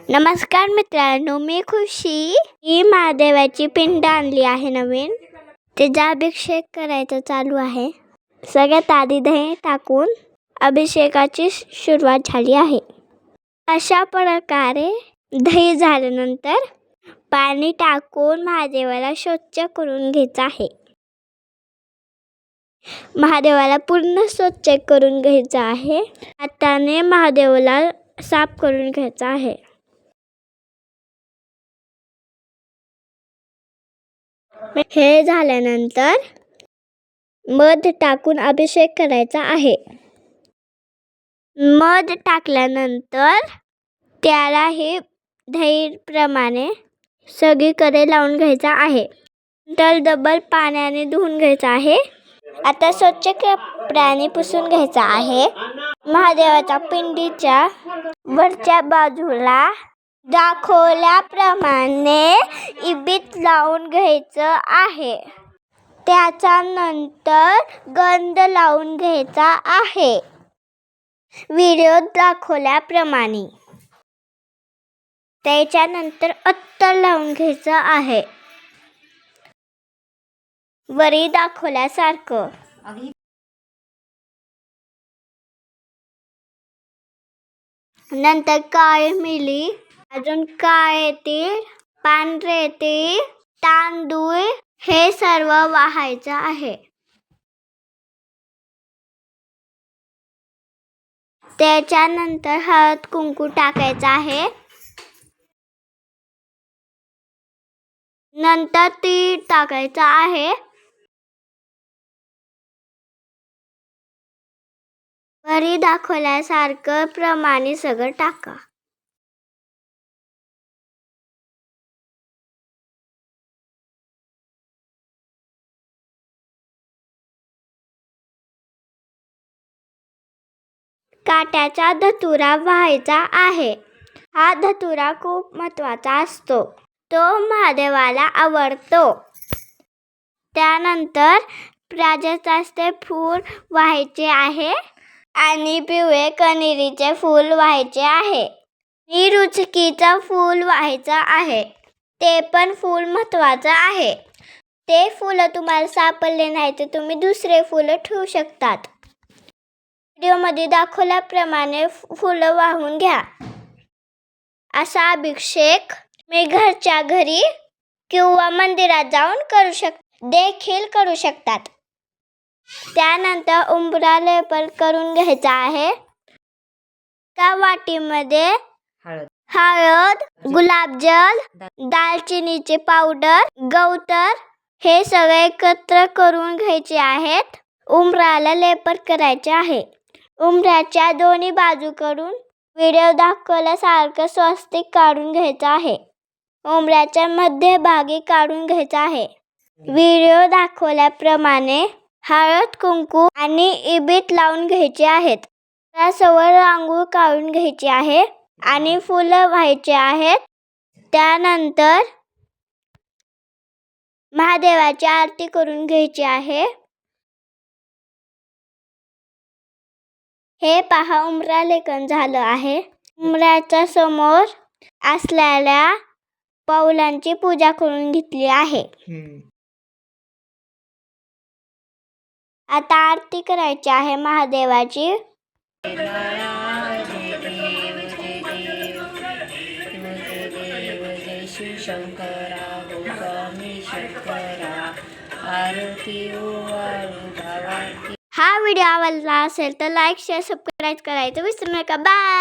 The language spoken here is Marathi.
नमस्कार मित्रांनो, मी खुशी ही महादेवाची पिंड आणली आहे नवीन. त्याचा अभिषेक करायचा चालू आहे. सगळ्यात आधी दही टाकून अभिषेकाची सुरुवात झाली आहे. अशा प्रकारे दही झाल्यानंतर पाणी टाकून महादेवाला स्वच्छ करून घ्यायचं आहे. महादेवाला पूर्ण स्वच्छ करून घ्यायचं आहे. हाताने महादेवाला साफ करून घ्यायचं आहे. हे झाल्यानंतर मध टाकून अभिषेक करायचा आहे. मध टाकल्यानंतर त्याला हे दहीप्रमाणे सगळीकडे लावून घ्यायचा आहे. नंतर डबल पाण्याने धुवून घ्यायचा आहे. आता स्वच्छ कपड्याने पुसून घ्यायचा आहे. महादेवाच्या पिंडीच्या वरच्या बाजूला दाखवल्याप्रमाणे इबीत लावून घ्यायचं आहे. त्याच्यानंतर गंध लावून घ्यायचा आहे व्हिडिओत दाखवल्याप्रमाणे. त्याच्यानंतर अत्तर लावून घ्यायचं आहे वरी दाखवल्यासारखं. नंतर काळे मिरी, अजून काळे तीळ, पांढरे तीळ, तांदूळ हे सर्व वाहायचं आहे. त्याच्यानंतर हळद कुंकू टाकायचं आहे. नंतर तीळ टाकायचं आहे. वरी दाखवल्यासारखं प्रमाणे सगळं टाका. काट्याचा धतुरा व्हायचा आहे. हा धतुरा खूप महत्त्वाचा असतो. तो महादेवाला आवडतो. त्यानंतर प्राजक्ताचे फूल व्हायचे आहे आणि पिवळे कण्हेरीचे फूल व्हायचे आहे. आणि रुचकीचं फूल व्हायचं आहे. ते पण फूल महत्त्वाचं आहे. ते फुलं तुम्हाला सापडले नाही तर तुम्ही दुसरे फुलं ठेवू शकतात. व्हिडिओमध्ये दाखवल्याप्रमाणे फुलं वाहून घ्या. असा अभिषेक मी घरच्या घरी किंवा मंदिरात जाऊन देखील करू शकतात. त्यानंतर उंबरा लेपन करून घ्यायचा आहे. त्या वाटीमध्ये हळद, गुलाबजल, दालचिनीचे पावडर, गवतर हे सगळे एकत्र करून घ्यायचे आहेत. उंबराला लेपन करायचे आहे. उंबऱ्याच्या दोन्ही बाजूकडून व्हिडिओ दाखवल्यासारखं स्वस्तिक काढून घ्यायचं आहे. उंबऱ्याच्या मध्यभागी काढून घ्यायचा आहे. व्हिडिओ दाखवल्याप्रमाणे हळद कुंकू आणि इबीत लावून घ्यायचे आहेत. त्यासोबत रांगोळी काढून घ्यायची आहे आणि फुलं व्हायचे आहेत. त्यानंतर महादेवाची आरती करून घ्यायची आहे. हे पहा, उंबरा लेपन झालं आहे. उंबऱ्याच्या समोर असलेल्या पाऊलांची पूजा करून घेतली आहे. आता आरती करायची आहे महादेवाची. हा व्हिडिओ आवडला असेल तर लाईक, शेअर, सबस्क्राईब करायचं विसरू नका. बाय.